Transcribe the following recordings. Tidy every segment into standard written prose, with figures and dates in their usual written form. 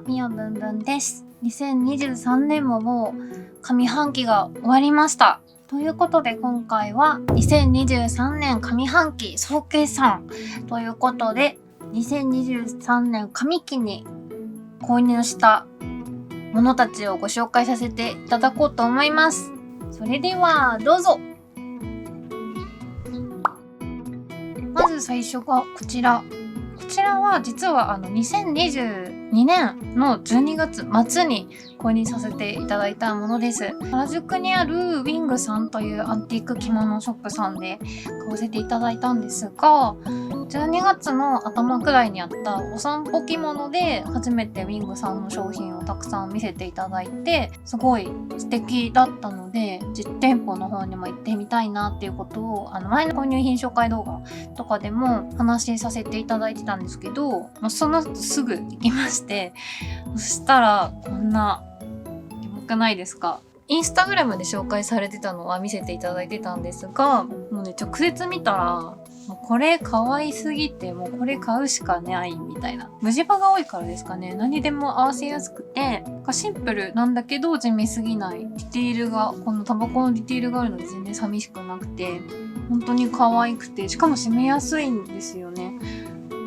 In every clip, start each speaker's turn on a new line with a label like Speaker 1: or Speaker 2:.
Speaker 1: みよぶんぶんです。2023年ももう上半期が終わりました。ということで今回は2023年上半期総決算ということで、2023年上期に購入したものたちをご紹介させていただこうと思います。それではどうぞ。まず最初がこちらは実は2022年の12月末に購入させていただいたものです。原宿にあるウィングさんというアンティーク着物ショップさんで買わせていただいたんですが、12月の頭くらいにあったお散歩着物で初めてウィングさんの商品をたくさん見せていただいて、すごい素敵だったので実店舗の方にも行ってみたいなっていうことを前の購入品紹介動画とかでも話させていただいてたんですけど、その後すぐ行きまして、そしたらこんなやばくないですか。インスタグラムで紹介されてたのは見せていただいてたんですが、もうね直接見たらこれ可愛すぎてもうこれ買うしかないみたいな。無地場が多いからですかね。何でも合わせやすくてシンプルなんだけど地味すぎない。ディテールがこのタバコのディテールがあるので全然寂しくなくて本当に可愛くて、しかも締めやすいんですよね。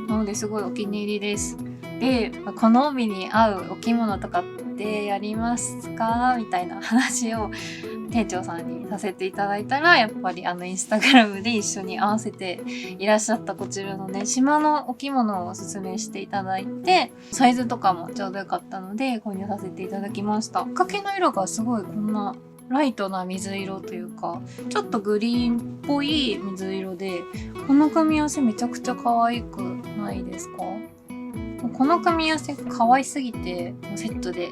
Speaker 1: なのですごいお気に入りです。で、この帯に合うお着物とかってやりますかみたいな話を店長さんにさせていただいたら、やっぱりインスタグラムで一緒に合わせていらっしゃったこちらのね島のお着物をおすすめしていただいて、サイズとかもちょうどよかったので購入させていただきました。掛けの色がすごいこんなライトな水色というかちょっとグリーンっぽい水色で、この組み合わせめちゃくちゃ可愛くないですか？この組み合わせが可愛すぎてセットで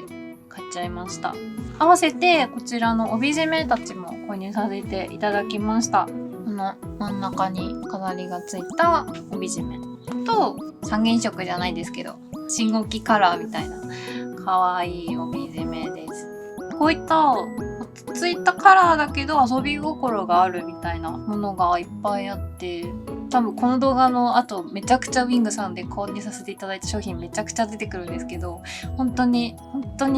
Speaker 1: 買っちゃいました。合わせてこちらの帯締めたちも購入させていただきました。この真ん中に飾りがついた帯締めと三原色じゃないですけど信号機カラーみたいな可愛い帯締めです。こういった落ち着いたカラーだけど遊び心があるみたいなものがいっぱいあって、多分この動画の後めちゃくちゃウィングさんで購入させていただいた商品めちゃくちゃ出てくるんですけど、本当に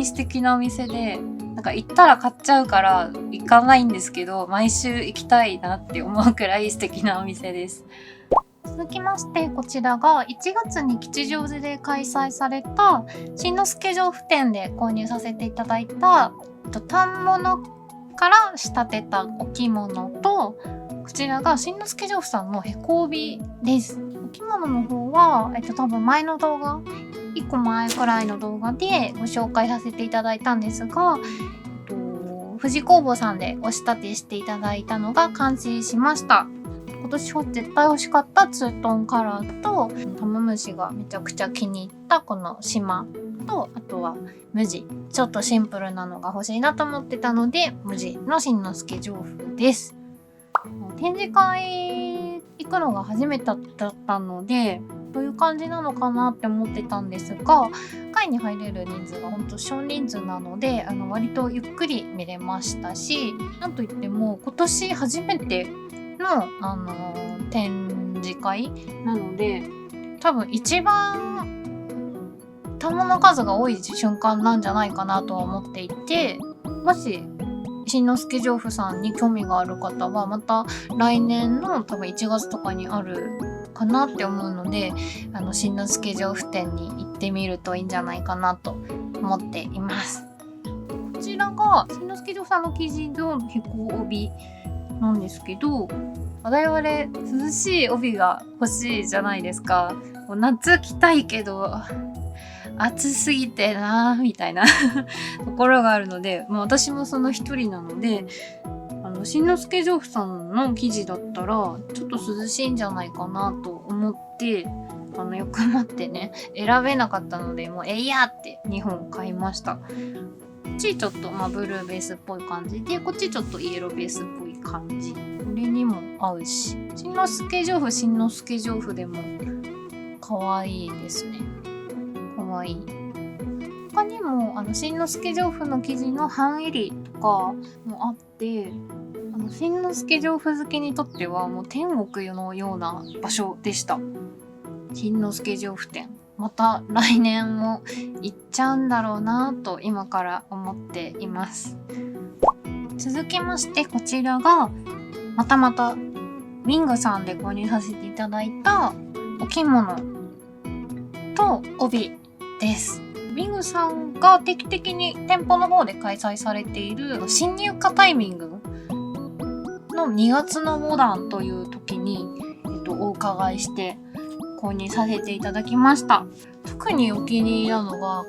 Speaker 1: 素敵なお店で、なんか行ったら買っちゃうから行かないんですけど毎週行きたいなって思うくらい素敵なお店です。続きましてこちらが1月に吉祥寺で開催された新之助城府店で購入させていただいた反物から仕立てたお着物と、こちらが新之助城府さんのへこ帯です。お着物の方は、多分前の動画1個前くらいの動画でご紹介させていただいたんですが、富士工房さんでお仕立てしていただいたのが完成しました。今年絶対欲しかったツートンカラーと玉虫がめちゃくちゃ気に入ったこの島と、あとは無地、ちょっとシンプルなのが欲しいなと思ってたので無地の新之助城府です。展示会行くのが初めてだったのでどういう感じなのかなって思ってたんですが、会に入れる人数が本当少人数なので割とゆっくり見れましたし、なんといっても今年初めての、展示会なので多分一番玉の数が多い瞬間なんじゃないかなとは思っていて、もし新之助城府さんに興味がある方はまた来年の多分1月とかにあるかなって思うので、新之助城府店に行ってみるといいんじゃないかなと思っています。こちらが新之助城府さんの生地のへこ帯なんですけど、我々涼しい帯が欲しいじゃないですか。夏着たいけど暑すぎてなみたいなところがあるので、私もその一人なので、新之助城府さんの生地だったらちょっと涼しいんじゃないかなと思って欲張ってね選べなかったので、もうえいやって2本買いました。こっちちょっとブルーベースっぽい感じで、こっちちょっとイエローベースっぽい感じ、これにも合うし、新之助城府でも可愛いですね。可愛い。他にも新之助城府の生地の半襟とかもあって、新之助城府好きにとってはもう天国のような場所でした。新之助城府店また来年も行っちゃうんだろうなと今から思っています。続きましてこちらがまたウィングさんで購入させていただいたお着物と帯です。ウィングさんが定期的に店舗の方で開催されている新入荷タイミングの2月のモダンという時に、お伺いして購入させていただきました。特にお気に入りなのが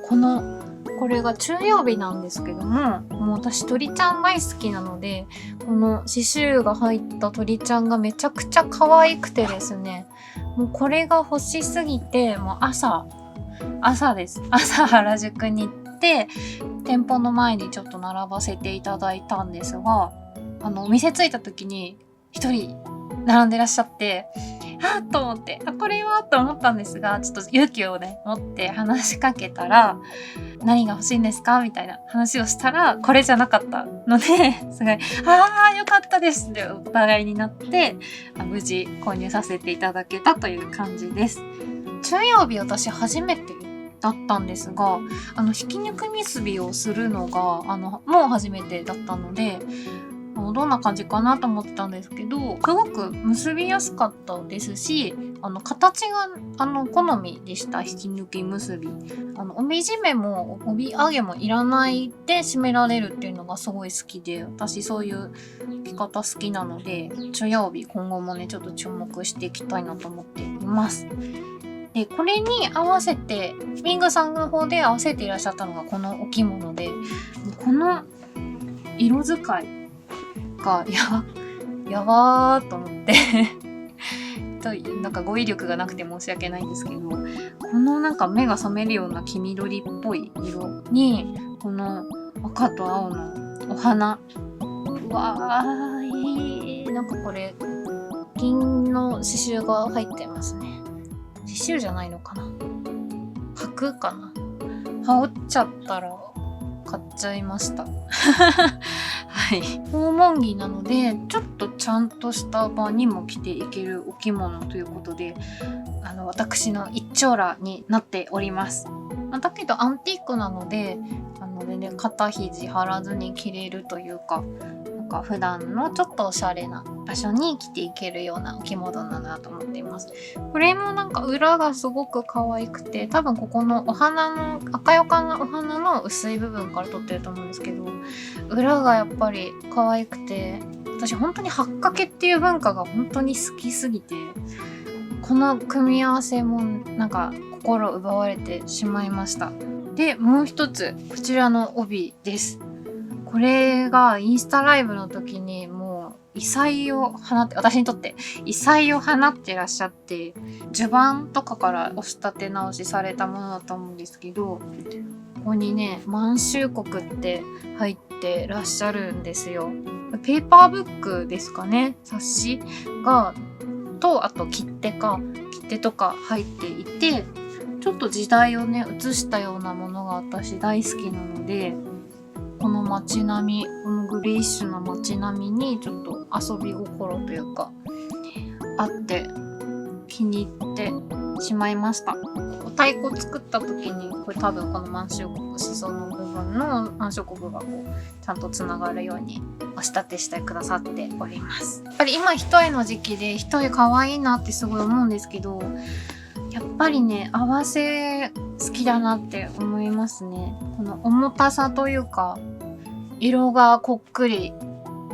Speaker 1: これが中曜日なんですけども、もう私鳥ちゃん大好きなので、この刺繍が入った鳥ちゃんがめちゃくちゃ可愛くてですね、もうこれが欲しすぎて、もう朝です。朝原宿に行って店舗の前にちょっと並ばせていただいたんですが、お店着いた時に一人並んでらっしゃって、と思って、これはと思ったんですが、ちょっと勇気をね持って話しかけたら、何が欲しいんですかみたいな話をしたら、これじゃなかったので、すごいよかったですってお互いになって、無事購入させていただけたという感じです。中曜日私初めてだったんですが、引き抜き結びをするのがもう初めてだったので、どんな感じかなと思ってたんですけど、すごく結びやすかったですし、形が好みでした。引き抜き結び、帯締めも帯揚げもいらないで締められるっていうのがすごい好きで、私そういう着方好きなので、中曜日今後もねちょっと注目していきたいなと思っています。で、これに合わせてウィングさんの方で合わせていらっしゃったのがこのお着物で、この色使いがやばーと思ってなんか語彙力がなくて申し訳ないんですけど、このなんか目が覚めるような黄緑っぽい色にこの赤と青のお花、いい。なんかこれ銀の刺繍が入ってますね。刺繍じゃないのかな、箔かな、羽織っちゃったら買っちゃいましたはい、訪問着なのでちょっとちゃんとした場にも着ていけるお着物ということで、私の一丁羅になっております。だけどアンティークなので全然肩肘張らずに着れるというか、なんか普段のちょっとおしゃれな場所に着ていけるようなお着物だなと思っています。これもなんか裏がすごく可愛くて、多分ここのお花の赤よかなお花の薄い部分から撮ってると思うんですけど、裏がやっぱり可愛くて、私本当に八掛っていう文化が本当に好きすぎて、この組み合わせもなんか心奪われてしまいました。で、もう一つこちらの帯です。これがインスタライブの時にもう異彩を放って、私にとって異彩を放ってらっしゃって、序盤とかから押し立て直しされたものだと思うんですけど、ここにね満州国って入ってらっしゃるんですよ。ペーパーブックですかね、冊子がと、あと切手とか入っていて、ちょっと時代をね映したようなものが私大好きなので、この街並み、このグリーッシュな街並みにちょっと遊び心というかあって気に入ってしまいました。太鼓作った時にこれ多分この満州国、裾の部分の満州国がこうちゃんとつながるように押し立てしてくださっております。やっぱり今一重の時期で一重可愛いなってすごい思うんですけど、やっぱりね合わせ好きだなって思いますね。この重たさというか色がこっくり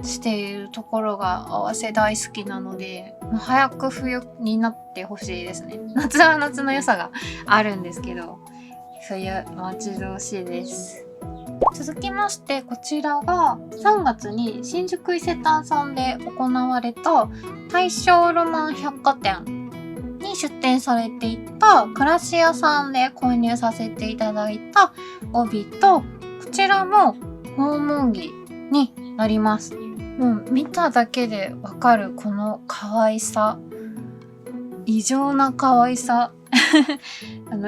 Speaker 1: しているところが合わせ大好きなので、もう早く冬になってほしいですね。夏は夏の良さがあるんですけど、冬待ち遠しいです。続きましてこちらが3月に新宿伊勢丹さんで行われた大正ロマン百貨店に出店されていた暮らし屋さんで購入させていただいた帯と、こちらも訪問着になります。もう見ただけでわかるこの可愛さ、異常な可愛さ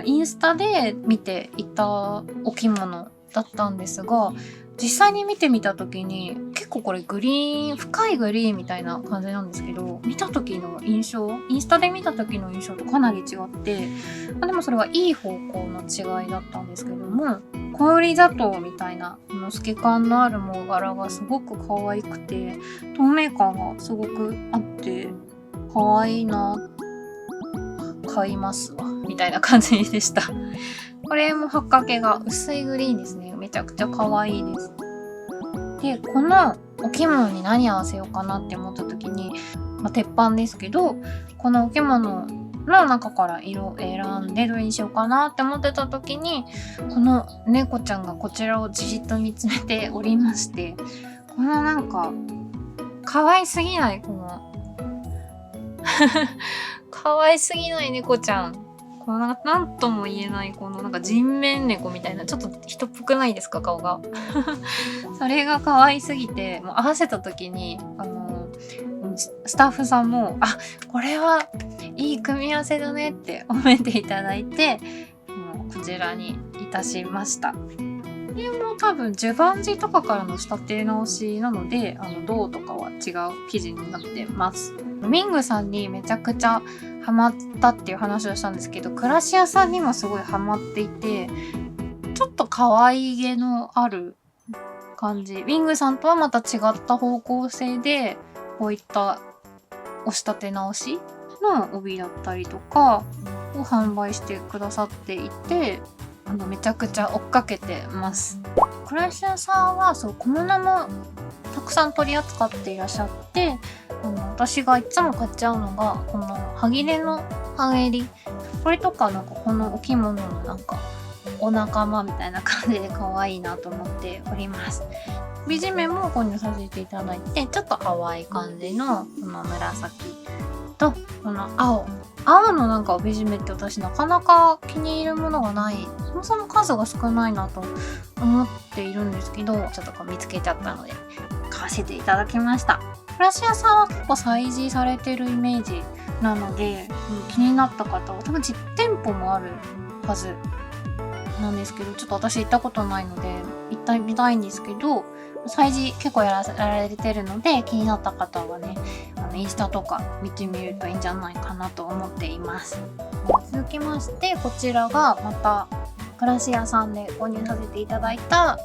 Speaker 1: インスタで見ていたお着物だったんですが、実際に見てみた時に結構これグリーン、深いグリーンみたいな感じなんですけど、見た時の印象、インスタで見た時の印象とかなり違って、でもそれはいい方向の違いだったんですけども、小売砂糖みたいな透け感のあるも柄がすごく可愛くて、透明感がすごくあって可愛いな、買いますわみたいな感じでした。これもはっかけが薄いグリーンですね。めちゃくちゃ可愛いです。で、このお着物に何合わせようかなって思った時に、鉄板ですけど、このお着物の中から色を選んでどれにしようかなって思ってた時に、この猫ちゃんがこちらをじっと見つめておりまして、このなんか可愛すぎない、この可愛すぎない猫ちゃん、このなんとも言えないこのなんか人面猫みたいな、ちょっと人っぽくないですか、顔が。それが可愛すぎて、もう合わせた時にスタッフさんもこれはいい組み合わせだねって褒めていただいて、こちらにいたしました。でも多分ジュバンジとかからの仕立て直しなので、銅とかは違う生地になってます。ミングさんにめちゃくちゃハマったっていう話をしたんですけど、クラシアさんにもすごいハマっていて、ちょっと可愛げのある感じ。ミングさんとはまた違った方向性で、こういったお仕立て直しの帯だったりとかを販売してくださっていて、めちゃくちゃ追っかけてます。クラシアさんは小物もたくさん取り扱っていらっしゃって、私がいつも買っちゃうのがこの歯切れの半襟、これとかなんかこのお着物のなんかお仲間みたいな感じで可愛いなと思っております。帯締めも購入させていただいて、ちょっと淡い感じのこの紫とこの青のなんか帯締めって私なかなか気に入るものがない、そもそも数が少ないなと思っているんですけど、ちょっと見つけちゃったので買わせていただきました。クラシアさんは結構催事されてるイメージなので、気になった方は多分実店舗もあるはずなんですけど、ちょっと私行ったことないので行ってみたいんですけど、催事結構やられてるので、気になった方はね、インスタとか見てみるといいんじゃないかなと思っています。続きまして、こちらがまたクラシアさんで購入させていただいた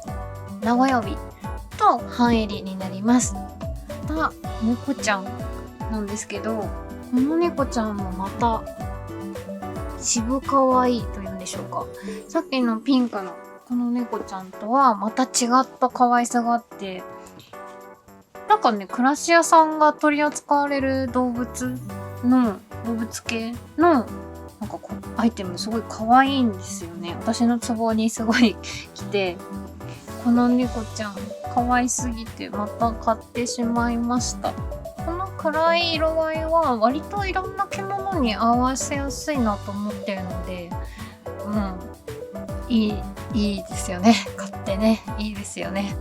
Speaker 1: 名古屋帯と半襟になります。また猫ちゃんなんですけど、この猫ちゃんもまた渋かわいいというんでしょうか。さっきのピンクのこの猫ちゃんとはまた違った可愛さがあって、なんかね、クラシアさんが取り扱われる動物系のなんかアイテムすごい可愛いんですよね。私のツボにすごい来て、この猫ちゃん可愛すぎてまた買ってしまいました。この暗い色合いは割といろんな着物に合わせやすいなと思ってるので、いいですよね。買ってね、いいですよね。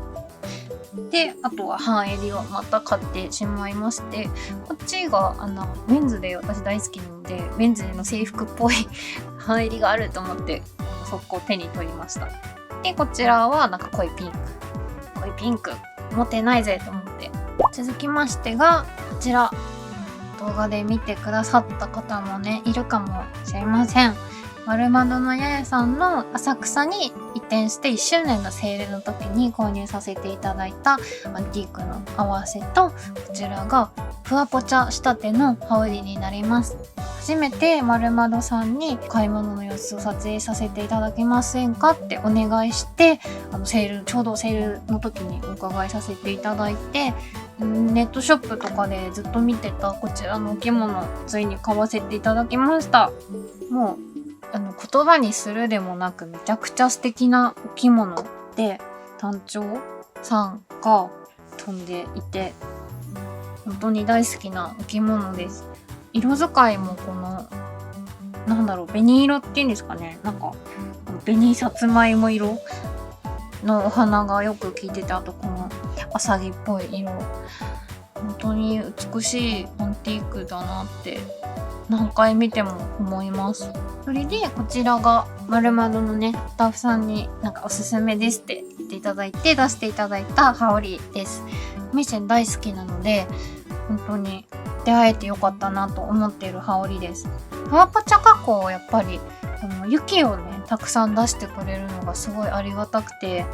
Speaker 1: で、あとは半襟をまた買ってしまいまして、こっちがメンズで私大好きなので、メンズの制服っぽい半襟があると思って速攻手に取りました。で、こちらはなんか濃いピンク持ってないぜと思って。続きましてがこちら、動画で見てくださった方もねいるかもしれません。丸窓のややさんの浅草に移転して1周年のセールの時に購入させていただいたアンティークの合わせと、こちらがふわぽちゃ仕立ての羽織になります。初めて丸窓さんに買い物の様子を撮影させていただけませんかってお願いして、ちょうどセールの時にお伺いさせていただいて、ネットショップとかでずっと見てたこちらのお着物、ついに買わせていただきました。もう言葉にするでもなくめちゃくちゃ素敵なお着物で、単調さんが飛んでいて本当に大好きなお着物です。色使いもこの紅色っていうんですかね、なんか紅さつまいも色のお花がよく効いてて、あとこのアサギっぽい色、本当に美しいアンティークだなって何回見ても思います。それでこちらが丸窓のねスタッフさんになんかおすすめですって言っていただいて出していただいた羽織です。ミシン大好きなので、本当に出会えてよかったなと思っている羽織です。フワポチャ加工やっぱり雪をねたくさん出してくれるのがすごいありがたくて、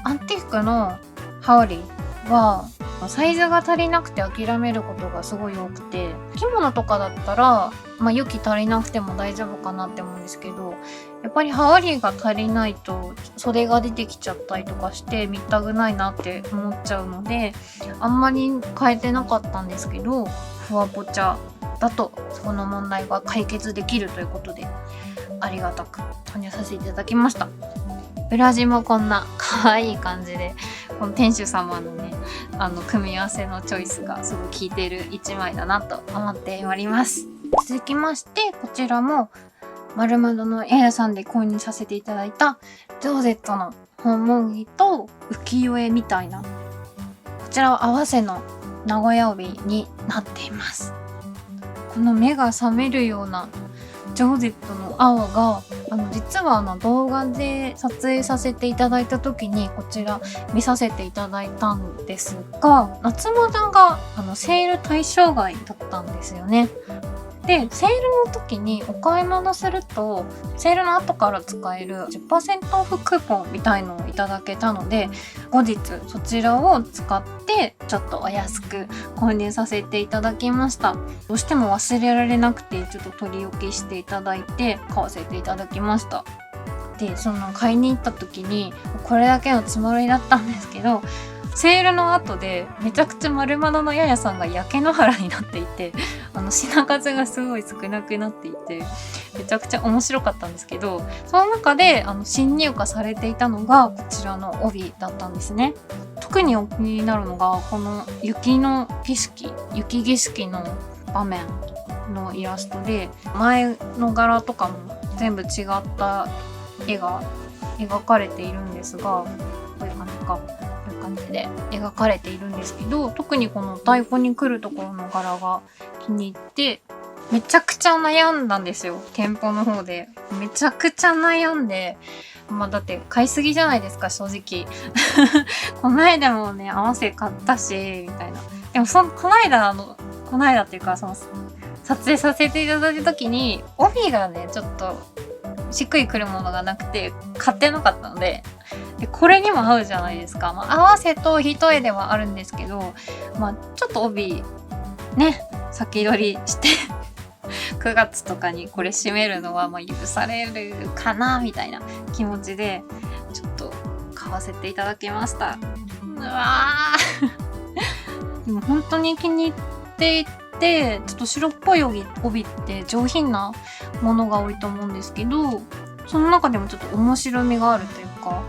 Speaker 1: アンティークの羽織はサイズが足りなくて諦めることがすごい多くて、着物とかだったら、雪足りなくても大丈夫かなって思うんですけど、やっぱり羽織が足りないと袖が出てきちゃったりとかしてみったくないなって思っちゃうので、あんまり変えてなかったんですけど、フワポチャだとその問題が解決できるということで、ありがたく購入させていただきました。裏地もこんな可愛い感じで、この店主様のね組み合わせのチョイスがすごい効いている一枚だなと思っております。続きましてこちらも丸窓のエアさんで購入させていただいたジョーゼットの訪問着と浮世絵みたいな、こちらを合わせの名古屋帯になっています。この目が覚めるようなジョーゼットの青が実は動画で撮影させていただいた時にこちら見させていただいたんですが、夏物がセール対象外だったんですよね。でセールの時にお買い物するとセールの後から使える 10% オフクーポンみたいのをいただけたので、後日そちらを使ってちょっとお安く購入させていただきました。どうしても忘れられなくてちょっと取り置きしていただいて買わせていただきました。で買いに行った時にこれだけのつもりだったんですけど、セールの後でめちゃくちゃ丸窓のややさんが焼け野原になっていて、品数がすごい少なくなっていてめちゃくちゃ面白かったんですけど、その中で新入荷されていたのがこちらの帯だったんですね。特に気になるのがこの雪景色の場面のイラストで、前の柄とかも全部違った絵が描かれているんですが、こういう感じか。感じで描かれているんですけど、特にこの太鼓に来るところの柄が気に入ってめちゃくちゃ悩んだんですよ。店舗の方でめちゃくちゃ悩んで、だって買いすぎじゃないですか正直この間もね合わせ買ったしみたいな。でもこの間っていうか撮影させていただいた時に帯がねちょっとしっくりくるものがなくて買ってなかったので、これにも合うじゃないですか。合わせと一重ではあるんですけど、ちょっと帯ね先取りして9月とかにこれ締めるのは許されるかなみたいな気持ちでちょっと買わせていただきました。うわーでも本当に気に入っていて、ちょっと白っぽい帯って上品なものが多いと思うんですけど、その中でもちょっと面白みがあるというか、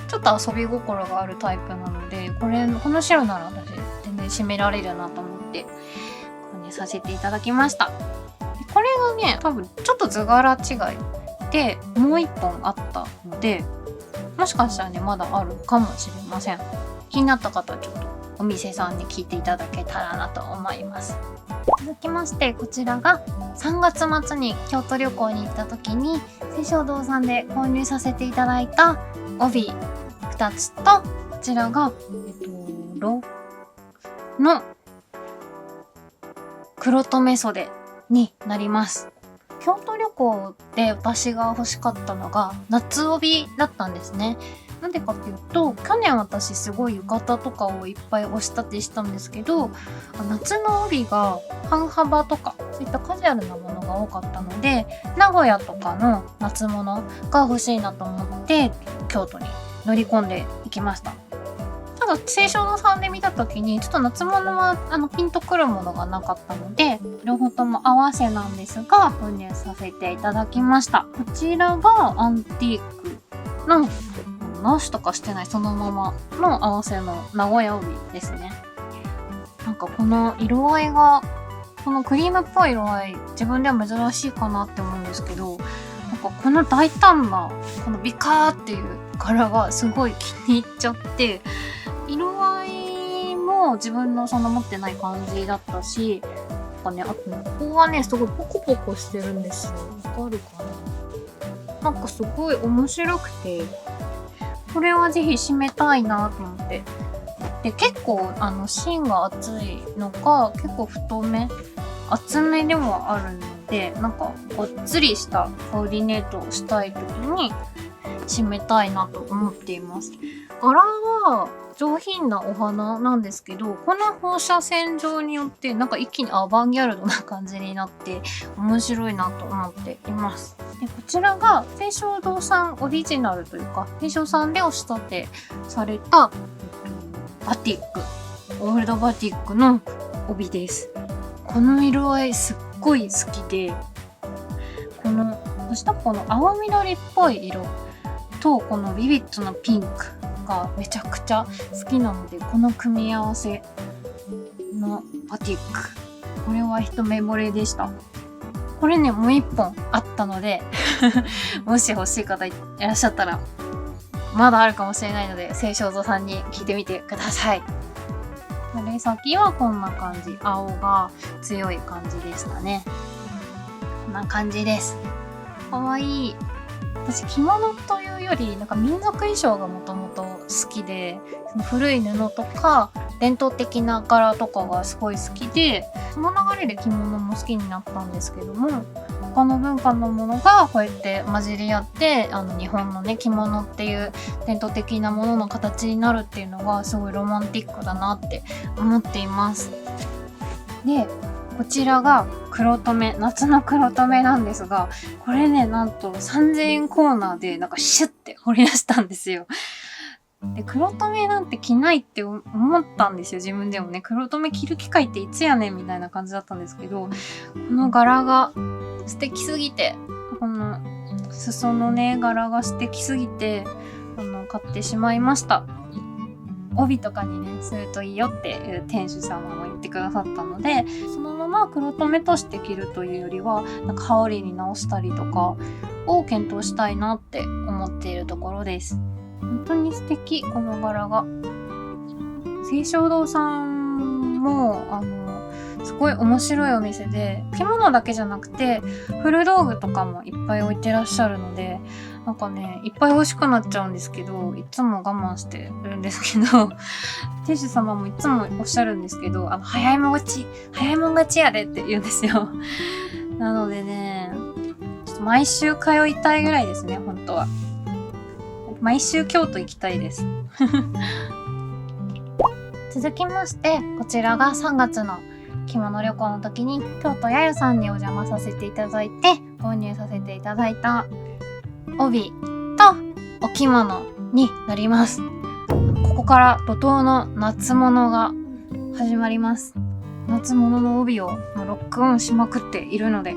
Speaker 1: ちょっと遊び心があるタイプなので、この白なら私全然締められるなと思って購入させていただきました。これがね多分ちょっと図柄違いでもう一本あったので、もしかしたらねまだあるかもしれません。気になった方はちょっとお店さんに聞いていただけたらなと思います。続きましてこちらが3月末に京都旅行に行った時に青松堂さんで購入させていただいた帯2つと、こちらがロの黒留め袖になります。京都旅行で私が欲しかったのが夏帯だったんですね。なんでかっていうと、去年私すごい浴衣とかをいっぱい押し立てしたんですけど、夏の帯が半幅とかそういったカジュアルなものが多かったので、名古屋とかの夏物が欲しいなと思って京都に乗り込んでいきました。ただ青松堂さんで見た時にちょっと夏物はピンとくるものがなかったので、両方とも合わせなんですが購入させていただきました。こちらがアンティークのなしとかしてないそのままの合わせの名古屋帯ですね。なんかこの色合いが、このクリームっぽい色合い自分では珍しいかなって思うんですけど、なんかこの大胆なこのビカーっていう柄がすごい気に入っちゃって、色合いも自分の持ってない感じだったし、あとねここはねすごいポコポコしてるんですよ。わかるかな。なんかすごい面白くて、これはぜひ締めたいなと思ってで、結構芯が厚いのか、結構太め、厚めでもあるので、なんかごっつりしたコーディネートをしたい時に締めたいなと思っています。柄は上品なお花なんですけど、この放射線状によってなんか一気にアバンギャルドな感じになって面白いなと思っています。で、こちらが清少堂さんオリジナルというか、清少さんでお仕立てされたバティック、オールドバティックの帯です。この色合いすっごい好きで、そしたらこの青緑っぽい色とこのビビッドなピンクがめちゃくちゃ好きなので、この組み合わせのバティック、これは一目惚れでした。これね、もう一本あったのでもし欲しい方いらっしゃったら、まだあるかもしれないので、清少堂さんに聞いてみてください。で、先はこんな感じ。青が強い感じでしたね。こんな感じです。かわいい。私、着物というより、なんか民族衣装がもともと好きで、その古い布とか、伝統的な柄とかがすごい好きで、その流れで着物も好きになったんですけども、他の文化のものがこうやって混じり合って、日本のね、着物っていう伝統的なものの形になるっていうのがすごいロマンティックだなって思っています。で、こちらが黒留め、夏の黒留めなんですが、これね、なんと3000円コーナーでなんかシュッて掘り出したんですよ。で、黒留めなんて着ないって思ったんですよ、自分でもね。黒留め着る機会っていつやねんみたいな感じだったんですけど、この柄が素敵すぎて、この裾のね、柄が素敵すぎて、買ってしまいました。帯とかにね、するといいよっていう店主様も言ってくださったので、そのまま黒留めとして着るというよりは、なんか羽織に直したりとかを検討したいなって思っているところです。本当に素敵、この柄が。清少堂さんもすごい面白いお店で、着物だけじゃなくて古道具とかもいっぱい置いてらっしゃるので、なんかね、いっぱい欲しくなっちゃうんですけど、いつも我慢してるんですけど店主様もいつもおっしゃるんですけど、早いもん勝ちやでって言うんですよなのでね、ちょっと毎週通いたいぐらいですね、本当は。毎週京都行きたいです続きまして、こちらが3月の着物旅行の時に京都やゆさんにお邪魔させていただいて購入させていただいた帯とお着物になります。ここから怒涛の夏物が始まります。夏物の帯をロックオンしまくっているので、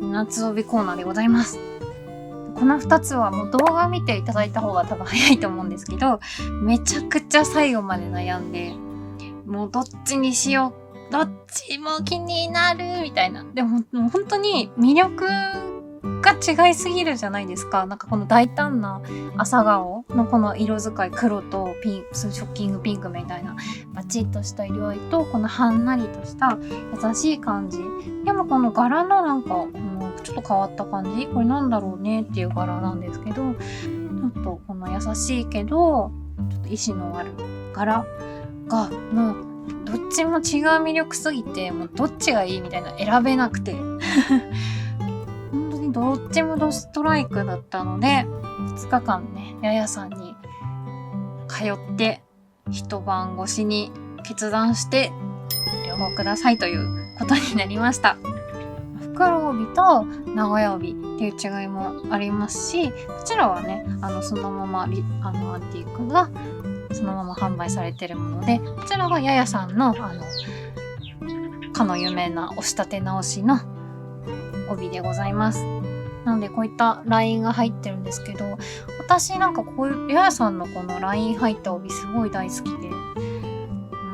Speaker 1: 夏帯コーナーでございます。この2つはもう動画見ていただいた方が多分早いと思うんですけど、めちゃくちゃ最後まで悩んで、もうどっちにしよう、どっちも気になるみたいな。でも本当に魅力が違いすぎるじゃないですか。なんかこの大胆な朝顔のこの色使い、黒とピンク、ショッキングピンクみたいなバチッとした色合いと、このはんなりとした優しい感じ。でもこの柄のなんかちょっと変わった感じ、これなんだろうねっていう柄なんですけど、ちょっとこの優しいけどちょっと意志のある柄がもうどっちも違う魅力すぎて、もうどっちがいいみたいな選べなくて本当にどっちもドストライクだったので、2日間ね、ややさんに通って一晩越しに決断して両方くださいということになりました。袋帯と名古屋帯っていう違いもありますし、こちらはね、そのままアンティークがそのまま販売されてるもので、こちらがややさんのかの有名なお仕立て直しの帯でございます。なのでこういったラインが入ってるんですけど、私なんかこういうややさんのこのライン入った帯すごい大好きで、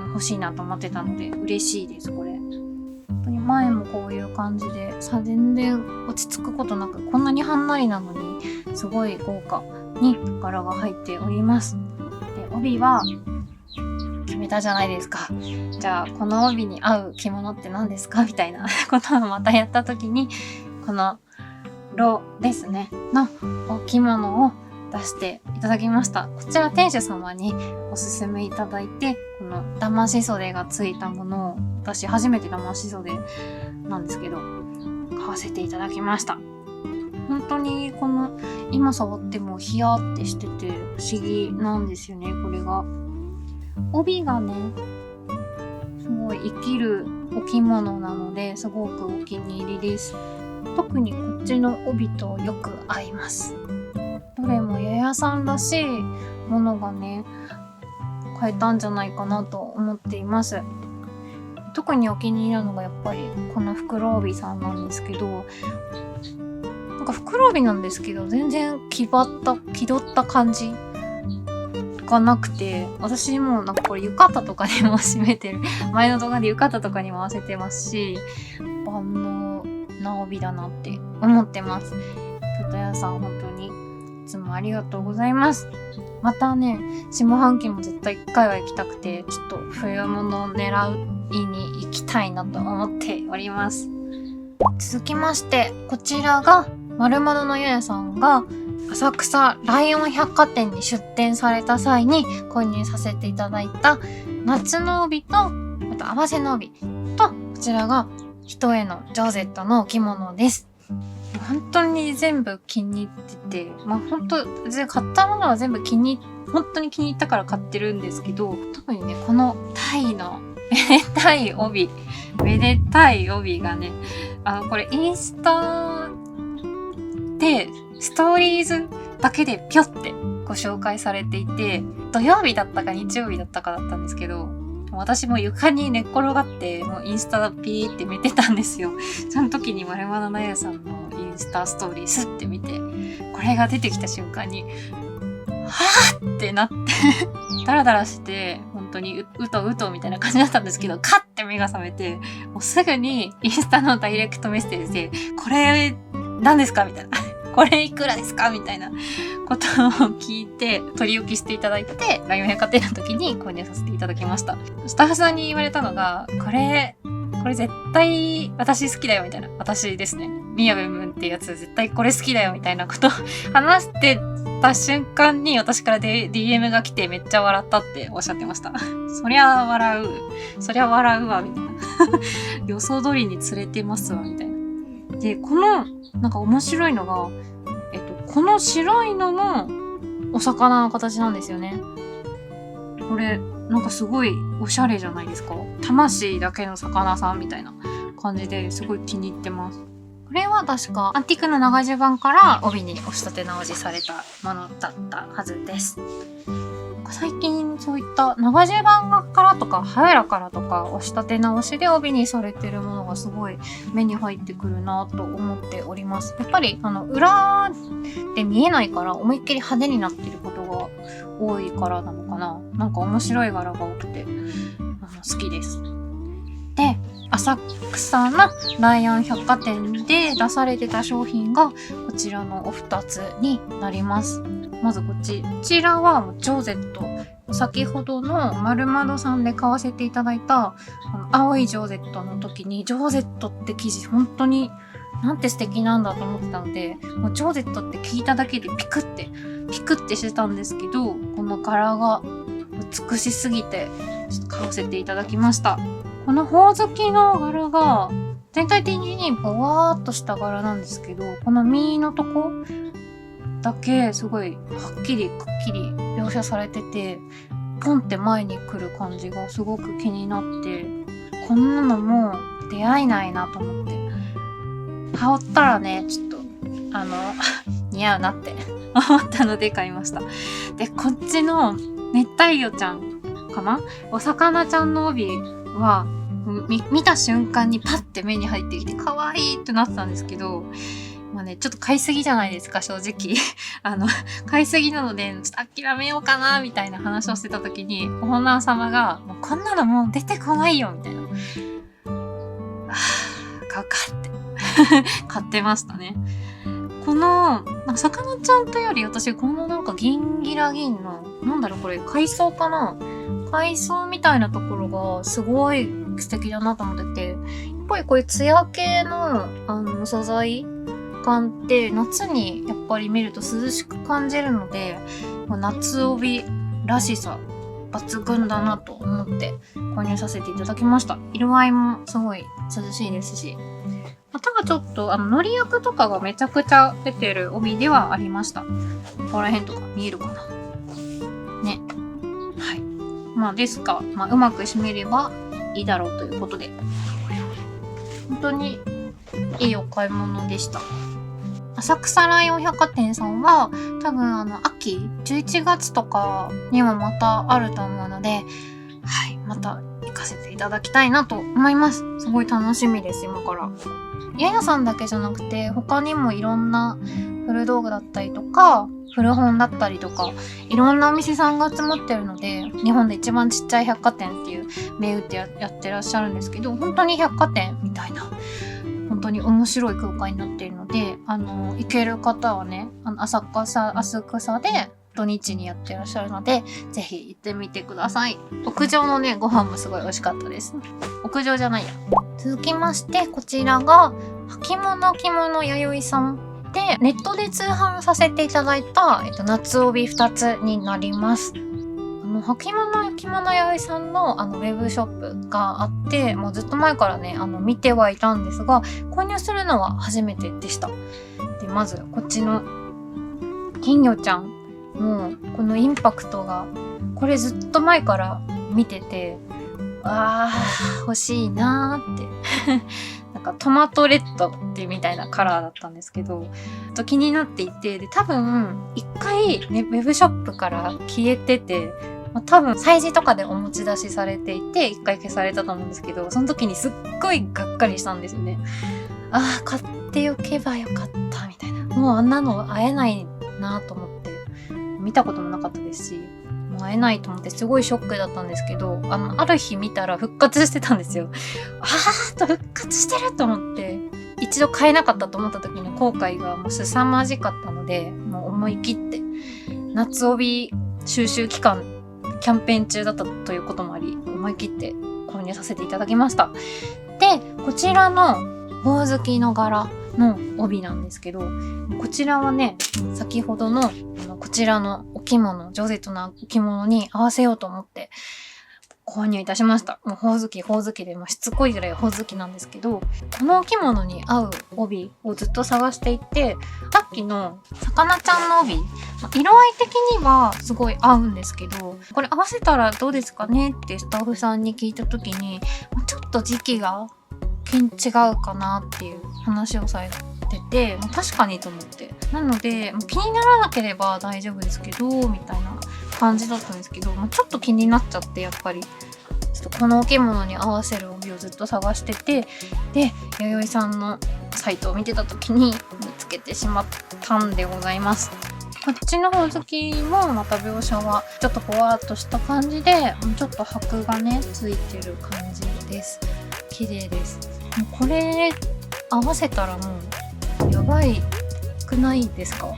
Speaker 1: 欲しいなと思ってたので嬉しいです。これ本当に前もこういう感じで全然落ち着くことなく、こんなにはんなりなのにすごい豪華に柄が入っております。で、帯は決めたじゃないですか。じゃあこの帯に合う着物って何ですかみたいなことをまたやった時に、このロですねのお着物を出していただきました。こちら店主様におすすめいただいて、この騙し袖がついたものを、私初めて騙し袖なんですけど、買わせていただきました。本当にこの今触ってもヒヤってしてて不思議なんですよね。これが帯がねすごい生きるお着物なのですごくお気に入りです。特にこっちの帯とよく合います。どれもややさんらしいものがね買えたんじゃないかなと思っています。特にお気に入りなのがやっぱりこの袋帯さんなんですけど、なんか袋帯なんですけど全然気取った感じがなくて、私もなんかこれ浴衣とかでも締めてる、前の動画で浴衣とかにも合わせてますし、万能な帯だなって思ってます。京都屋さん本当にいつもありがとうございます。またね、下半期も絶対1回は行きたくて、ちょっと冬物を狙いに行きたいなと思っております。続きまして、こちらが丸窓のゆやさんが浅草ライオン百貨店に出店された際に購入させていただいた夏の帯と、あと合わせの帯と、こちらが一重のジョーゼットのお着物です。本当に全部気に入ってて、本当買ったものは全部本当に気に入ったから買ってるんですけど、特にね、このタイのめでたい帯がね、これインスタでストーリーズだけでぴょってご紹介されていて、土曜日だったか日曜日だったかだったんですけど、私も床に寝っ転がってもうインスタピーって見てたんですよ。その時に丸山なやさんのインスタストーリースって見て、これが出てきた瞬間にはぁってなってダラダラして本当にうとみたいな感じだったんですけど、カッて目が覚めて、もうすぐにインスタのダイレクトメッセージで、これ何ですかみたいなこれいくらですかみたいなことを聞いて取り置きしていただいて、ライオン百貨店の時に購入させていただきました。スタッフさんに言われたのが、これ絶対私好きだよみたいな、私ですね、みやぶんぶんってやつ絶対これ好きだよみたいなことを話してた瞬間に私からDM が来て、めっちゃ笑ったっておっしゃってました。そりゃ笑うわみたいな予想通りに釣れてますわみたいな。で、このなんか面白いのが、この白いのもお魚の形なんですよね。これなんかすごいおしゃれじゃないですか。魂だけの魚さんみたいな感じですごい気に入ってます。これは確かアンティークの長襦袢から帯にお仕立て直しされたものだったはずです。最近そういった長襦袢からとかハエラからとかお仕立て直しで帯にされてるものがすごい目に入ってくるなと思っております。やっぱり裏で見えないから思いっきり派手になってることが多いからなのかな。なんか面白い柄が多くて好きです。で、浅草のライオン百貨店で出されてた商品がこちらのお二つになります。まずこちらはジョーゼット。先ほどの丸窓さんで買わせていただいた青いジョーゼットの時に、ジョーゼットって生地本当になんて素敵なんだと思ってたので、もうジョーゼットって聞いただけでピクってしてたんですけど、この柄が美しすぎてちょっと買わせていただきました。このほおずきの柄が全体的にぼわーっとした柄なんですけど、この実のとこだけすごいはっきりくっきり描写されてて、ポンって前に来る感じがすごく気になって、こんなのもう出会えないなと思って、羽織ったらねちょっと似合うなって思ったので買いました。で、こっちの熱帯魚ちゃんかな、お魚ちゃんの帯は見た瞬間にパッて目に入ってきて可愛いってなってたんですけど、ちょっと買いすぎじゃないですか、正直。買いすぎなので、ちょっと諦めようかな、みたいな話をしてた時に、オーナー様が、もうこんなのもう出てこないよ、みたいな。買うかって買ってましたね。この、魚ちゃんというより、私、このなんかギンギラギンの、なんだろうこれ、海藻かな、海藻みたいなところがすごい素敵だなと思ってて、やっぱりこういうツヤ系の素材感って夏にやっぱり見ると涼しく感じるので、夏帯らしさ抜群だなと思って購入させていただきました。色合いもすごい涼しいですし、ただちょっとのり薬とかがめちゃくちゃ出てる帯ではありました。ここら辺とか見えるかなね。はい。まあですが、うまく締めればいいだろうということで、本当にいいお買い物でした。浅草ライオン百貨店さんは多分秋11月とかにもまたあると思うので、はい、また行かせていただきたいなと思います。すごい楽しみです、今から。ややさんだけじゃなくて他にもいろんな古道具だったりとか古本だったりとかいろんなお店さんが集まってるので、日本で一番ちっちゃい百貨店っていう銘打ってやってらっしゃるんですけど、本当に百貨店みたいな本当に面白い空間になっているので、行ける方はね、浅草で土日にやってらっしゃるので、ぜひ行ってみてください。屋上のね、ご飯もすごい美味しかったです。屋上じゃないや。続きまして、こちらが、履物着物弥生さんで、ネットで通販させていただいた、夏帯2つになります。履物着物弥生さんのウェブショップがあって、もうずっと前からね見てはいたんですが、購入するのは初めてでした。でまずこっちの金魚ちゃん、もうこのインパクトが、これずっと前から見てて、欲しいなーってなんかトマトレッドってみたいなカラーだったんですけど、気になっていて、で多分一回ねウェブショップから消えてて、多分催事とかでお持ち出しされていて一回消されたと思うんですけど、その時にすっごいがっかりしたんですよね。買っておけばよかったみたいな。もうあんなの会えないなと思って、見たこともなかったですし、もう会えないと思ってすごいショックだったんですけど、ある日見たら復活してたんですよ。復活してると思って、一度買えなかったと思った時の後悔がもう凄まじかったので、もう思い切って夏帯収集期間キャンペーン中だったということもあり、思い切って購入させていただきました。で、こちらのほおずきの柄の帯なんですけど、こちらはね、先ほどのこちらのお着物、ジョゼットなお着物に合わせようと思って購入いたしました。もうほおずきで、しつこいぐらいほおずきなんですけど、このお着物に合う帯をずっと探していて、さっきの魚ちゃんの帯、色合い的にはすごい合うんですけど、これ合わせたらどうですかねってスタッフさんに聞いた時に、ちょっと時期が違うかなっていう話をされてて、確かにと思って、なので気にならなければ大丈夫ですけどみたいな感じだったんですけど、ちょっと気になっちゃって、やっぱりちょっとこのお着物に合わせる帯をずっと探してて、で弥生さんのサイトを見てた時に見つけてしまったんでございます。こっちのほおずきもまた描写はちょっとぼわっとした感じで、ちょっと箔がねついてる感じです。綺麗です。もうこれ合わせたらもうやばいくないですか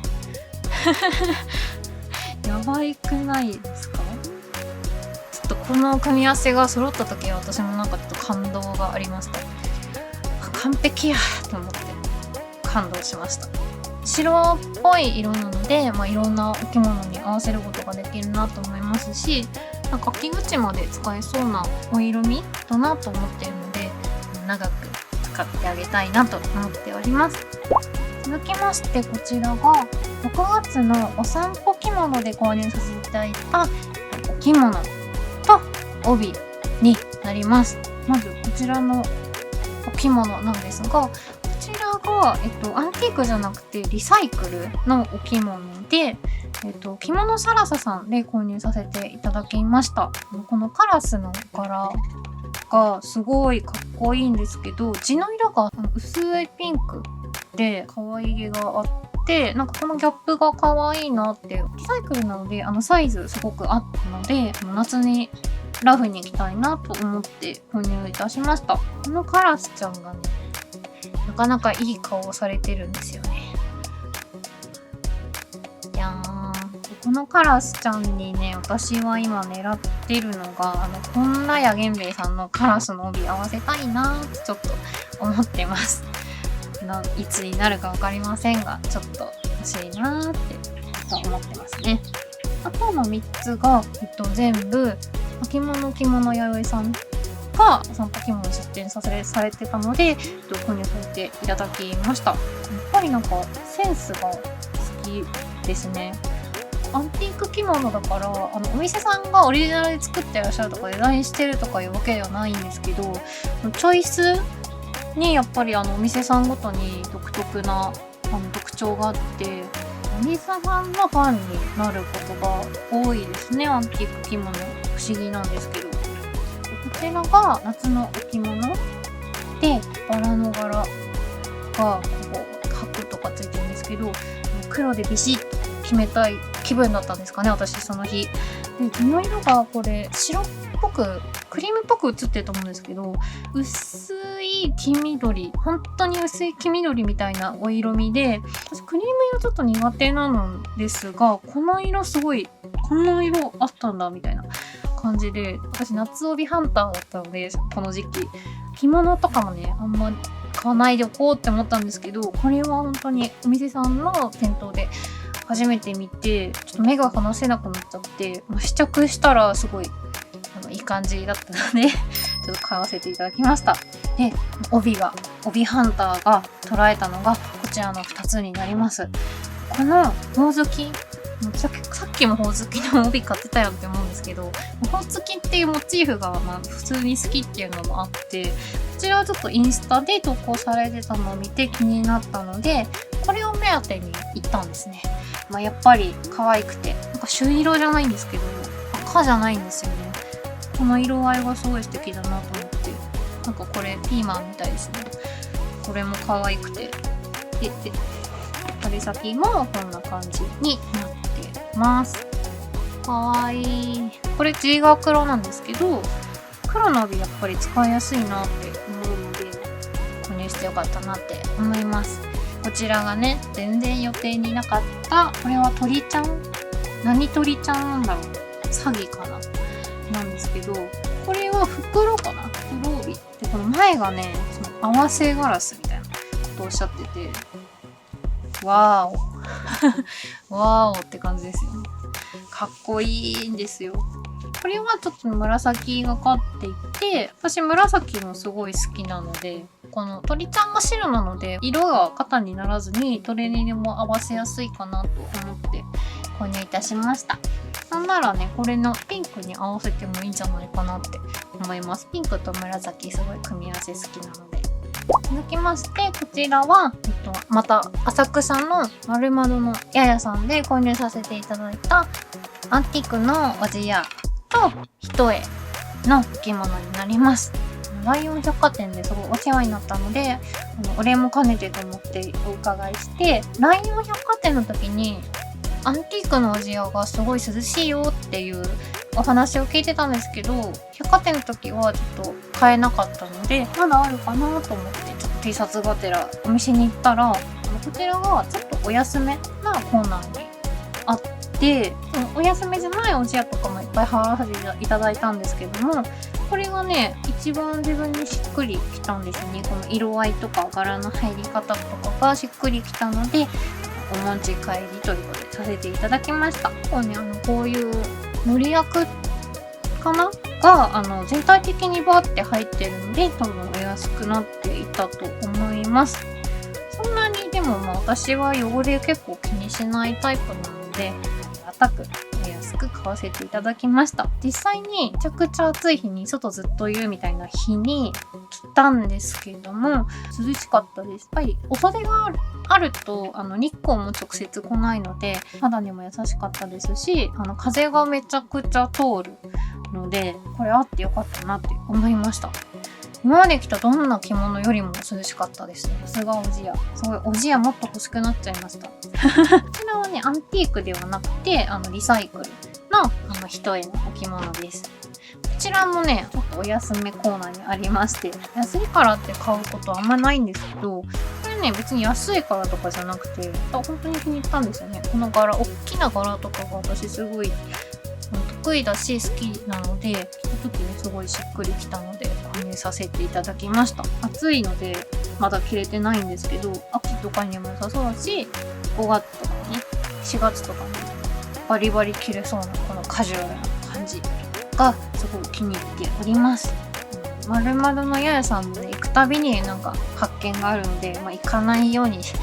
Speaker 1: やばいくないですか？ちょっとこの組み合わせが揃った時は私もなんかちょっと感動がありました。完璧やと思って感動しました。白っぽい色なので、いろんなお着物に合わせることができるなと思いますし、なんか着口まで使えそうなお色味だなと思っているので、長く使ってあげたいなと思っております。続きまして、こちらが6月のお散歩着物で購入させていただいたお着物と帯になります。まずこちらのお着物なんですが、こちらが、アンティークじゃなくてリサイクルのお着物で、着物サラサさんで購入させていただきました。このカラスの柄がすごいかっこいいんですけど、地の色が薄いピンクで可愛げがあって、なんかこのギャップが可愛いなって。リサイクルなのでサイズすごくあったので、夏にラフに着たいなと思って購入いたしました。このカラスちゃんがね、なかなかいい顔をされてるんですよね。いやー、このカラスちゃんにね、私は今狙ってるのがこんなやげんべいさんのカラスの帯合わせたいなーってちょっと思ってます。いつになるか分かりませんが、ちょっと欲しいなーって思ってますね。あとの3つが、全部着物弥生さんが散歩着物出展されてたので、購入させていただきました。やっぱりなんかセンスが好きですね。アンティーク着物だから、お店さんがオリジナルで作ってらっしゃるとかデザインしてるとかいうわけではないんですけど、チョイスにやっぱりお店さんごとに独特な特徴があって、お店さんのファンになることが多いですね。アンティーク着物不思議なんですけど、こちらが夏の置物で、バラの柄がこう箔とかついてるんですけど、黒でビシッと決めたい気分だったんですかね、私その日。で、地の色がこれ白っぽくクリームっぽく映ってると思うんですけど、薄い黄緑、本当に薄い黄緑みたいなお色味で、私クリーム色ちょっと苦手なのですが、この色すごい、この色あったんだみたいな感じで、私夏帯ハンターだったので、この時期着物とかもね、あんま買わないでおこうって思ったんですけど、これは本当にお店さんの店頭で初めて見て、ちょっと目が離せなくなっちゃって、試着したらすごいいい感じだったのでちょっと買わせていただきました。で、帯ハンターが捉えたのがこちらの2つになります。このほおずき、さっきもほおずきの帯買ってたよって思うんですけど、ほおずきっていうモチーフが普通に好きっていうのもあって、こちらはちょっとインスタで投稿されてたのを見て気になったので、これを目当てに行ったんですね。やっぱり可愛くて、なんか朱色じゃないんですけど、赤じゃないんですよね。この色合いがすごい素敵だなと思って、なんかこれピーマンみたいですね。これも可愛くて、で針先もこんな感じになってます。可愛い。これ地が黒なんですけど、黒の帯やっぱり使いやすいなって思うので、購入してよかったなって思います。こちらがね、全然予定になかった、これは鳥ちゃん？何鳥ちゃんなんだろう？サギかな？なんですけど、これは袋かな？袋帯。で、この前がね、その合わせガラスみたいなことをおっしゃってて、わーお。わーおって感じですよね。かっこいいんですよ。これはちょっと紫がかっていて、私紫もすごい好きなので、この鳥ちゃんが白なので色が肩にならずにどれにでも合わせやすいかなと思って購入いたしました。なんならね、これのピンクに合わせてもいいんじゃないかなって思います。ピンクと紫すごい組み合わせ好きなので。続きまして、こちらは、また浅草の丸窓のややさんで購入させていただいたアンティークのおじやと一重の着物になります。ライオン百貨店ですごいお世話になったので、お礼も兼ねてと思ってお伺いして、ライオン百貨店の時にアンティークのおじやがすごい涼しいよっていうお話を聞いてたんですけど、百貨店の時はちょっと買えなかったので、まだあるかなと思ってちょっと T シャツがてらお店に行ったら、こちらがちょっとお安めなコーナーにあって、お安めじゃないおじやとかもいっぱい貼らせていただいたんですけども、これがね、一番自分にしっくりきたんですね。この色合いとか柄の入り方とかがしっくりきたので、お持ち帰りということでさせていただきました。こういうのり役かなが全体的にバーって入ってるので、多分お安くなっていたと思います。そんなにでも私は汚れ結構気にしないタイプなので、高くお安く買わせていただきました。実際にめちゃくちゃ暑い日に外ずっといるみたいな日に着たんですけれども、涼しかったです。やっぱりお袖があると日光も直接来ないので肌にも優しかったですし、風がめちゃくちゃ通るので、これあってよかったなって思いました。今まで着たどんな着物よりも涼しかったですね。さすがおじや。すごいおじやもっと欲しくなっちゃいました。こちらはね、アンティークではなくてリサイクルの一重の置物です。こちらもね、ちょっとお安めコーナーにありまして、安いからって買うことあんまないんですけど、これね、別に安いからとかじゃなくて、本当に気に入ったんですよね。この柄、大きな柄とかが私すごい得意だし好きなので、着た時にすごいしっくりきたので購入させていただきました。暑いのでまだ着れてないんですけど、秋とかにも良さそうだし、5月とかね、4月とかにバリバリ着れそうなこのカジュアルな感じがすごく気に入っております。まるまるのややさんで行くたびになんか発見があるので、行かないようにし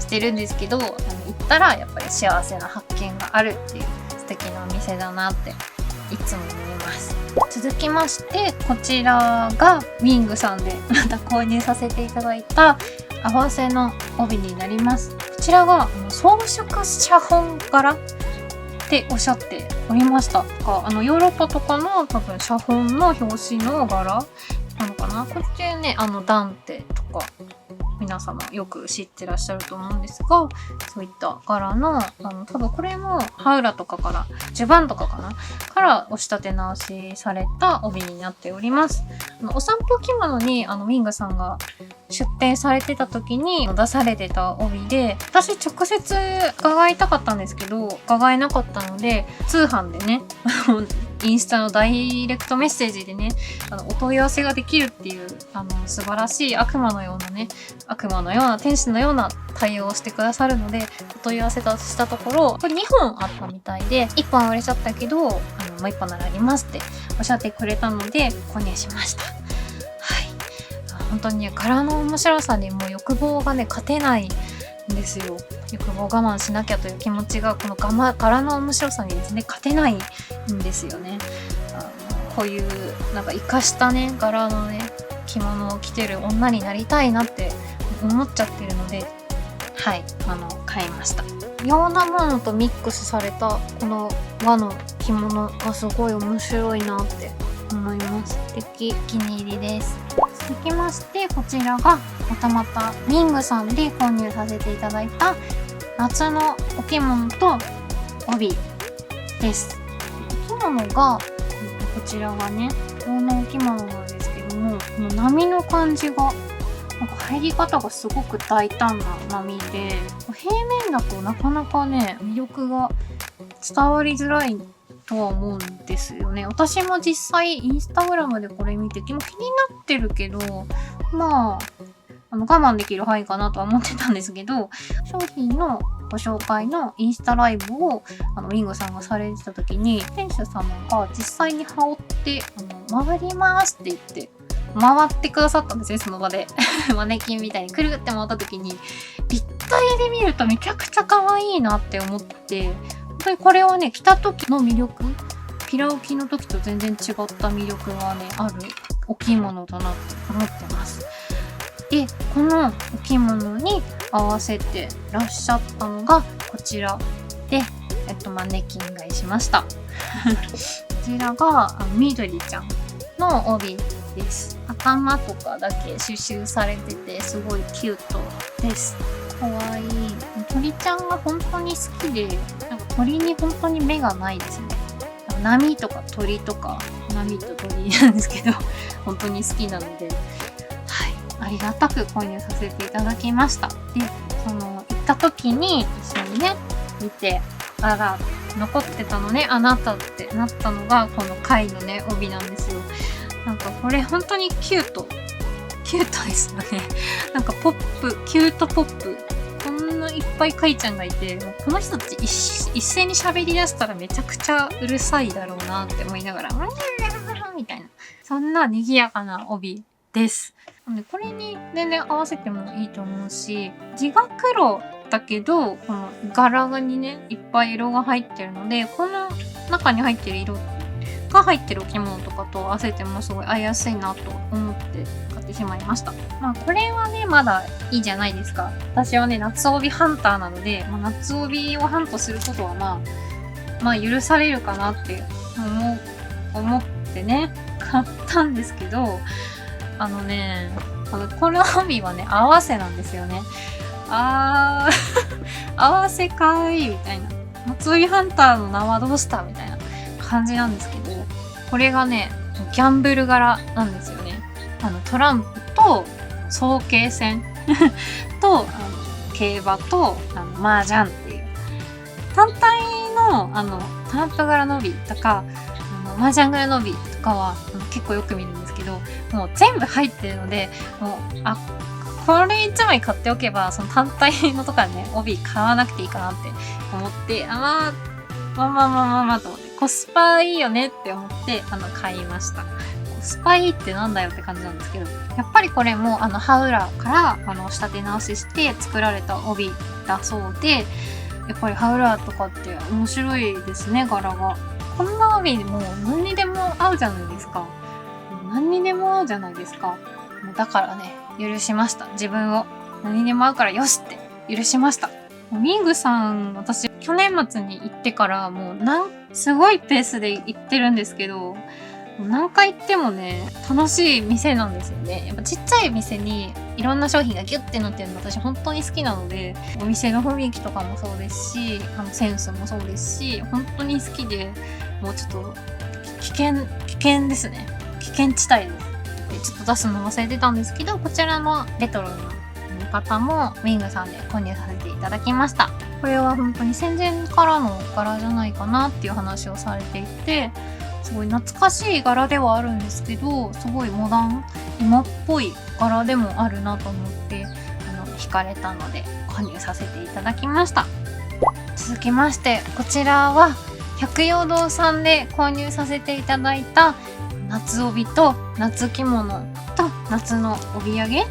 Speaker 1: てるんですけど、行ったらやっぱり幸せな発見があるっていう素敵なお店だなっていつも思います。続きましてこちらがウィングさんでまた購入させていただいた合わせの帯になります。こちらが装飾写本柄っておっしゃっておりました。ヨーロッパとかの多分写本の表紙の柄なのかな。こっちねダンテとか皆様よく知ってらっしゃると思うんですが、そういった柄の多分これもハウラとかからジュバンとかかなからお仕立て直しされた帯になっております。お散歩着物にウィングさんが出店されてた時に出されてた帯で、私直接伺いたかったんですけど伺えなかったので、通販でねインスタのダイレクトメッセージでねお問い合わせができるっていう素晴らしい悪魔のような天使のような対応をしてくださるので、お問い合わせしたところ、これ2本あったみたいで1本は売れちゃったけどもう1本ならありますっておっしゃってくれたので購入しました。はい、本当にね柄の面白さにもう欲望がね勝てないんですよ。欲望を我慢しなきゃという気持ちがこの柄の面白さにですね勝てないんですよね。こういうなんか生かしたね柄のね着物を着てる女になりたいなって思っちゃってるので、はい買いました。いろんなものとミックスされたこの和の着物がすごい面白いなって思います。素敵、お気に入りです。続きましてこちらがまたまたウィングさんで購入させていただいた夏のお着物と帯です。お着物がこちらがねこのお着物なんですけども、この波の感じがなんか入り方がすごく大胆な波で、平面だとなかなかね魅力が伝わりづらいとは思うんですよね。私も実際インスタグラムでこれ見て気になってるけど、我慢できる範囲かなとは思ってたんですけど、商品のご紹介のインスタライブをウィングさんがされてた時に店主様が実際に羽織って回りますって言って回ってくださったんですね、その場でマネキンみたいにくるって回った時に立体で見るとめちゃくちゃ可愛いなって思って、本当にこれはね着た時の魅力、ピラオキの時と全然違った魅力がねあるお着物だなって思ってます。でこのお着物に合わせてらっしゃったのがこちらで、マネキン買いしましたこちらが緑ちゃんの帯です。頭とかだけ刺繍されててすごいキュートです。かわいい。鳥ちゃんが本当に好きで、なんか鳥に本当に目がないですね。波とか鳥とか波と鳥なんですけど本当に好きなので、ありがたく購入させていただきました。で、行った時に一緒にね見て、あら残ってたのねあなたってなったのがこの貝のね帯なんですよ。なんかこれ本当にキュートですよね。なんかポップ、キュートポップ、こんないっぱい貝ちゃんがいて、もうこの人たち一斉に喋り出したらめちゃくちゃうるさいだろうなって思いながらみたいな、そんな賑やかな帯です。これに全然合わせてもいいと思うし、地が黒だけどこの柄にねいっぱい色が入ってるので、この中に入ってる色が入ってるお着物とかと合わせてもすごい合いやすいなと思って買ってしまいました。これはねまだいいじゃないですか。私はね夏帯ハンターなので、夏帯をハントすることは許されるかなって思ってね買ったんですけど、この帯はね合わせなんですよね。合わせかいみたいな、夏帯ハンターの名はどうしたみたいな感じなんですけど、これがねギャンブル柄なんですよね。トランプと早慶戦と競馬と麻雀っていう単体のトランプ柄の帯とか麻雀柄の帯とかは結構よく見るんですけど、もう全部入ってるので、もうこれ1枚買っておけばその単体のとかね帯買わなくていいかなって思って、まあと思ってコスパいいよねって思って買いました。コスパいいってなんだよって感じなんですけど、やっぱりこれもハウラーから仕立て直しして作られた帯だそうで、やっぱりハウラーとかって面白いですね、柄が。こんな帯もう何にでも合うじゃないですか。何にでも合うじゃないですか。だからね、許しました。自分を。何にでも合うからよしって許しました。ミングさん、私、去年末に行ってからもうすごいペースで行ってるんですけど、何回行ってもね、楽しい店なんですよね。やっぱちっちゃい店にいろんな商品がギュッてなってるの私本当に好きなので、お店の雰囲気とかもそうですし、センスもそうですし、本当に好きで、もうちょっと危険ですね。危険地帯です。でちょっと出すの忘れてたんですけど、こちらのレトロな浴衣もウィングさんで購入させていただきました。これは本当に戦前からの柄じゃないかなっていう話をされていて、すごい懐かしい柄ではあるんですけど、すごいモダン、今っぽい柄でもあるなと思って惹かれたので購入させていただきました。続きましてこちらは百葉堂さんで購入させていただいた夏帯と夏着物と夏の帯揚げ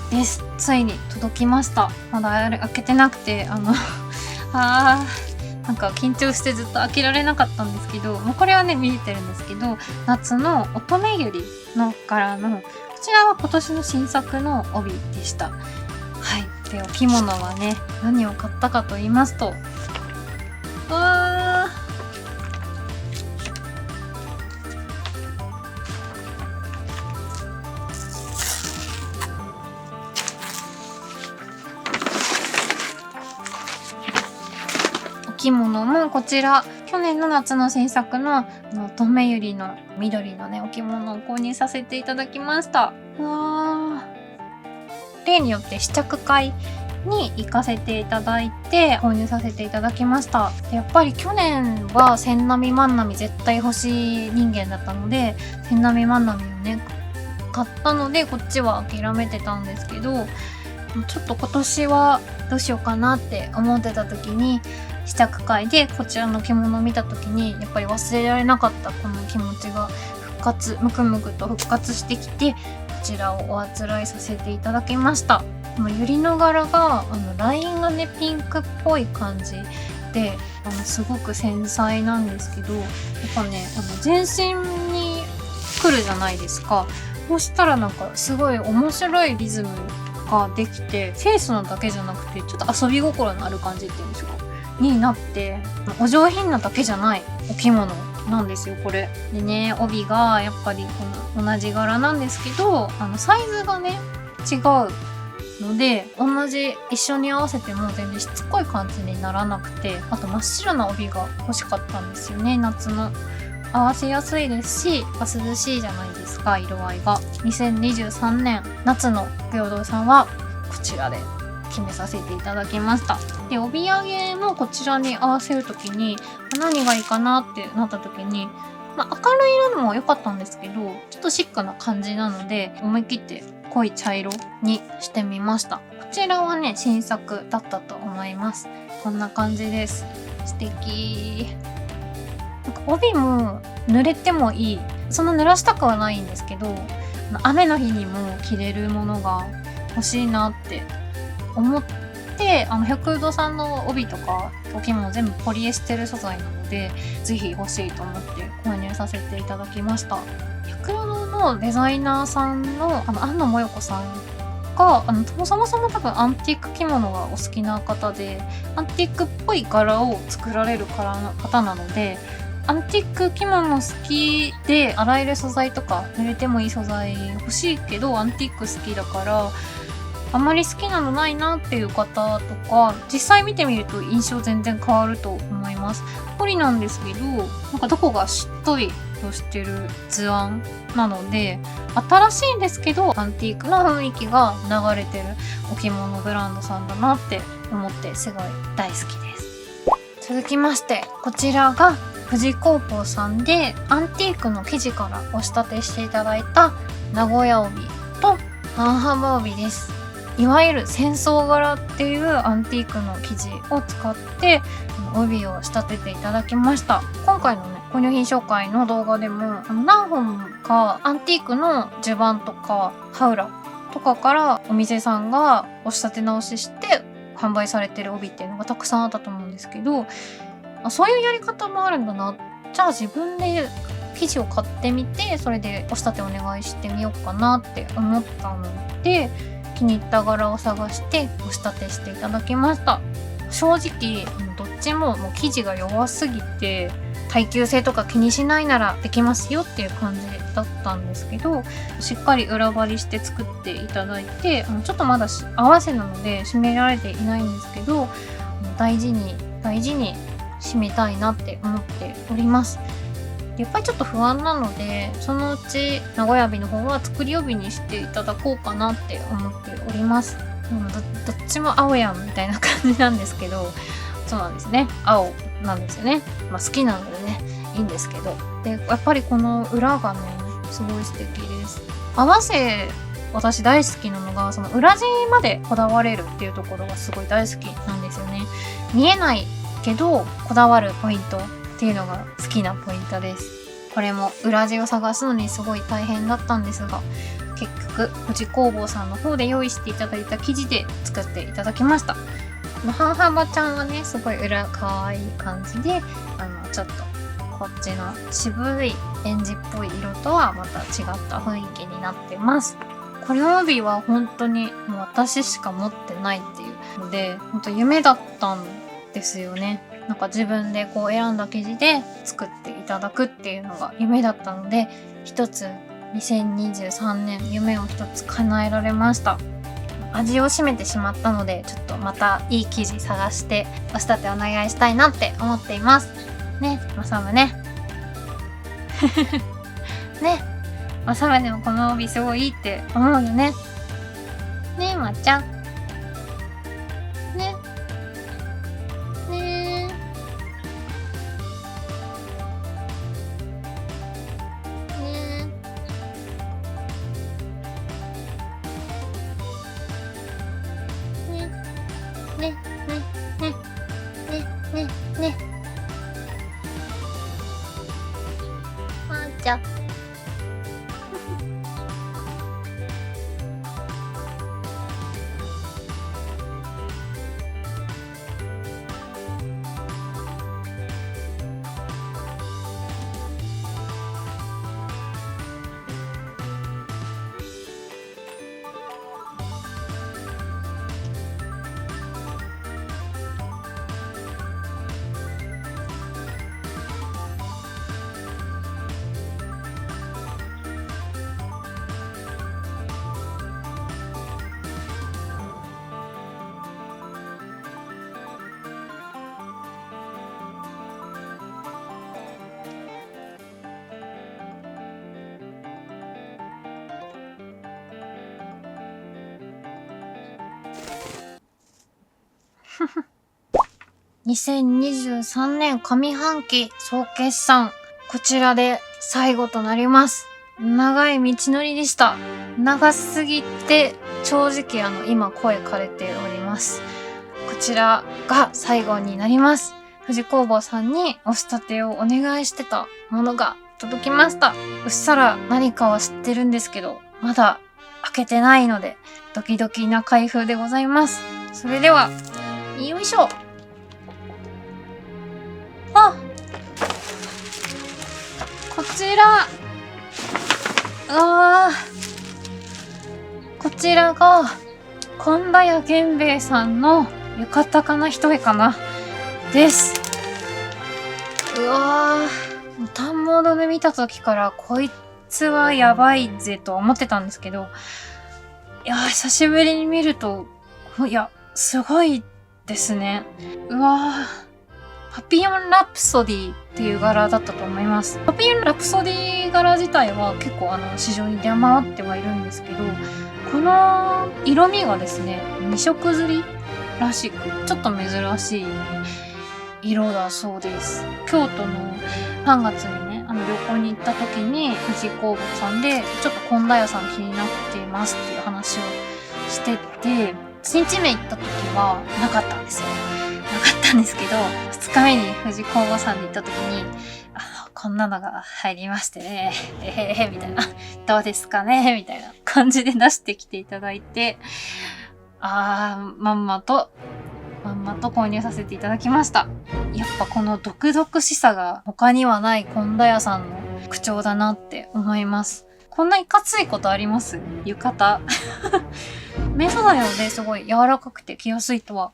Speaker 1: です。ついに届きました。まだ開けてなくてなんか緊張してずっと開けられなかったんですけど、もうこれはね見えてるんですけど、夏の乙女百合の柄の、こちらは今年の新作の帯でした。はい。で、お着物はね、何を買ったかと言いますと、着物もこちら去年の夏の新作の乙女百合の緑のねお着物を購入させていただきました。例によって試着会に行かせていただいて購入させていただきました。でやっぱり去年は千波万波絶対欲しい人間だったので、千波万波をね買ったのでこっちは諦めてたんですけど、ちょっと今年はどうしようかなって思ってた時に試着会でこちらの着物を見た時にやっぱり忘れられなかったこの気持ちがむくむくと復活してきて、こちらをおあつらいさせていただきました。百合の柄がラインがねピンクっぽい感じですごく繊細なんですけど、やっぱね全身に来るじゃないですか。こうしたらなんかすごい面白いリズムができて、フェイスのだけじゃなくてちょっと遊び心のある感じっていうんですかになって、お上品なだけじゃないお着物なんですよこれでね。帯がやっぱりこの同じ柄なんですけどサイズがね違うので、一緒に合わせても全然しつこい感じにならなくて、あと真っ白な帯が欲しかったんですよね。夏の合わせやすいですし、涼しいじゃないですか色合いが。2023年夏の平等さんはこちらで決めさせていただきました。で帯揚げもこちらに合わせる時に何がいいかなってなった時に、明るい色も良かったんですけどちょっとシックな感じなので思い切って濃い茶色にしてみました。こちらはね新作だったと思います。こんな感じです。素敵。なんか帯も濡れてもいい、そんな濡らしたくはないんですけど、雨の日にも着れるものが欲しいなって思って、百度さんの帯とかお着物全部ポリエステル素材なのでぜひ欲しいと思って購入させていただきました。百度のデザイナーさんの安野もよこさんがそもそも多分アンティーク着物がお好きな方で、アンティークっぽい柄を作られる方なので、アンティーク着物好きで洗える素材とか濡れてもいい素材欲しいけどアンティーク好きだからあんまり好きなのないなっていう方とか、実際見てみると印象全然変わると思います。ポリなんですけどなんかどこがしっとりとしてる図案なので、新しいんですけどアンティークの雰囲気が流れてるお着物ブランドさんだなって思ってすごい大好きです。続きましてこちらが富士工房さんでアンティークの生地からお仕立てしていただいた名古屋帯と半幅帯です。いわゆる戦争柄っていうアンティークの生地を使って帯を仕立てていただきました。今回のね購入品紹介の動画でも何本かアンティークの襦袢とかハウラとかからお店さんがお仕立て直しして販売されてる帯っていうのがたくさんあったと思うんですけど、そういうやり方もあるんだな。じゃあ自分で生地を買ってみてそれでお仕立てお願いしてみようかなって思ったので、気に入った柄を探してお仕立てしていただきました。正直どっちももう生地が弱すぎて耐久性とか気にしないならできますよっていう感じだったんですけど、しっかり裏張りして作っていただいて、ちょっとまだ合わせなので締められていないんですけど、大事に締めたいなって思っております。やっぱりちょっと不安なので、そのうち名古屋帯の方は作り帯にしていただこうかなって思っております。どっちも青やんみたいな感じなんですけど、そうなんですね、青なんですよね。好きなのでねいいんですけど、でやっぱりこの裏がねすごい素敵です。合わせ私大好きなのがその裏地までこだわれるっていうところがすごい大好きなんですよね。見えないけどこだわるポイントっていうのが好きなポイントです。これも裏地を探すのにすごい大変だったんですが、結局富士工房さんの方で用意していただいた生地で作っていただきました。半々ちゃんはねすごい裏可愛い感じで、ちょっとこっちの渋いエンジっぽい色とはまた違った雰囲気になってます。これ帯は本当にもう私しか持ってないっていうので、本当夢だったんですよね。なんか自分でこう選んだ生地で作っていただくっていうのが夢だったので、一つ2023年夢を一つ叶えられました。味を占めてしまったので、ちょっとまたいい生地探してお仕立てお願いしたいなって思っていますね。まさむねね、まさむでもこの帯すごいいいって思うよね。ねえまっちゃんねねねねねねねねねまーちゃん2023年上半期総決算、こちらで最後となります。長い道のりでした。長すぎて正直今声枯れております。こちらが最後になります。富士工房さんにお仕立てをお願いしてたものが届きました。うっさら何かは知ってるんですけど、まだ開けてないのでドキドキな開封でございます。それではよいしょ。こちらこちらが今田屋源兵衛さんの浴衣かな一重かなです。単モードで見た時からこいつはやばいぜと思ってたんですけど、久しぶりに見るとすごいですね。パピヨンラプソディっていう柄だったと思います。パピヨンラプソディ柄自体は結構市場に出回ってはいるんですけど、この色味がですね2色刷りらしくちょっと珍しい色だそうです。京都の3月にね旅行に行った時に富士工房さんでちょっと今田屋さん気になっていますっていう話をしてて、1日目行った時はなかったんですよ。なかったんですけど、2日目に富士工房さんで行った時に、こんなのが入りましてね、みたいな、どうですかねみたいな感じで出してきていただいて、まんまと購入させていただきました。やっぱこの毒々しさが他にはないコンダ屋さんの口調だなって思います。こんないかついことあります？浴衣。綿素材なのですごい柔らかくて着やすいとは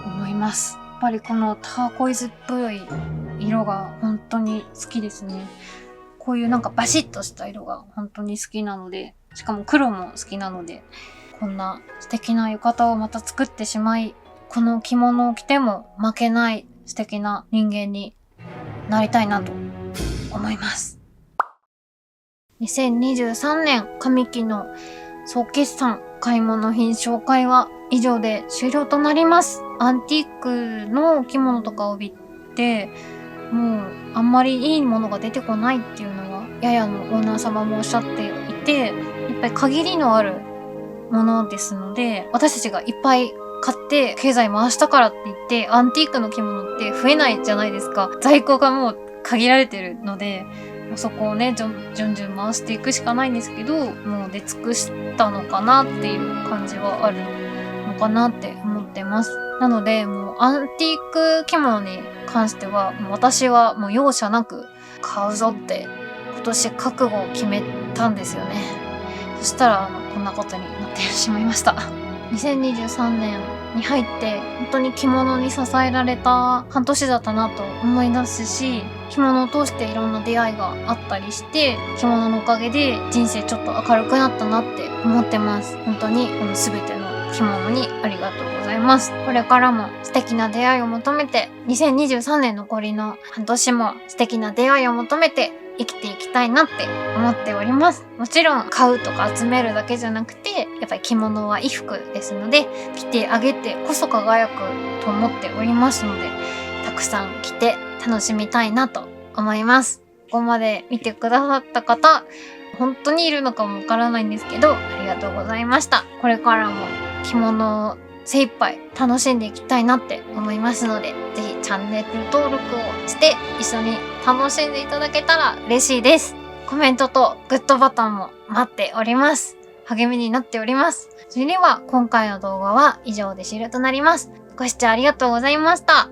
Speaker 1: 思います。やっぱりこのターコイズっぽい色が本当に好きですね。こういうなんかバシッとした色が本当に好きなので、しかも黒も好きなので、こんな素敵な浴衣をまた作ってしまい、この着物を着ても負けない素敵な人間になりたいなと思います。2023年上期の総決算買い物品紹介は以上で終了となります。アンティークの着物とかを帯ってもうあんまりいいものが出てこないっていうのはややのオーナー様もおっしゃっていて、やっぱり限りのあるものですので、私たちがいっぱい買って経済回したからって言ってアンティークの着物って増えないじゃないですか。在庫がもう限られてるので、そこをね順々回していくしかないんですけど、もう出尽くしたのかなっていう感じはあるのかなって思ってます。なのでもうアンティーク着物に関してはもう私はもう容赦なく買うぞって今年覚悟を決めたんですよね。そしたらこんなことになってしまいました。2023年に入って本当に着物に支えられた半年だったなと思い出すし、着物を通していろんな出会いがあったりして、着物のおかげで人生ちょっと明るくなったなって思ってます。本当にこの全ての着物にありがとうございます。これからも素敵な出会いを求めて、2023年残りの半年も素敵な出会いを求めて生きていきたいなって思っております。もちろん買うとか集めるだけじゃなくて、やっぱり着物は衣服ですので、着てあげてこそ輝くと思っておりますので、たくさん着て楽しみたいなと思います。ここまで見てくださった方、本当にいるのかもわからないんですけど、ありがとうございました。これからも着物を精一杯楽しんでいきたいなって思いますので、ぜひチャンネル登録をして一緒に楽しんでいただけたら嬉しいです。コメントとグッドボタンも待っております。励みになっております。それでは今回の動画は以上で終了となります。ご視聴ありがとうございました。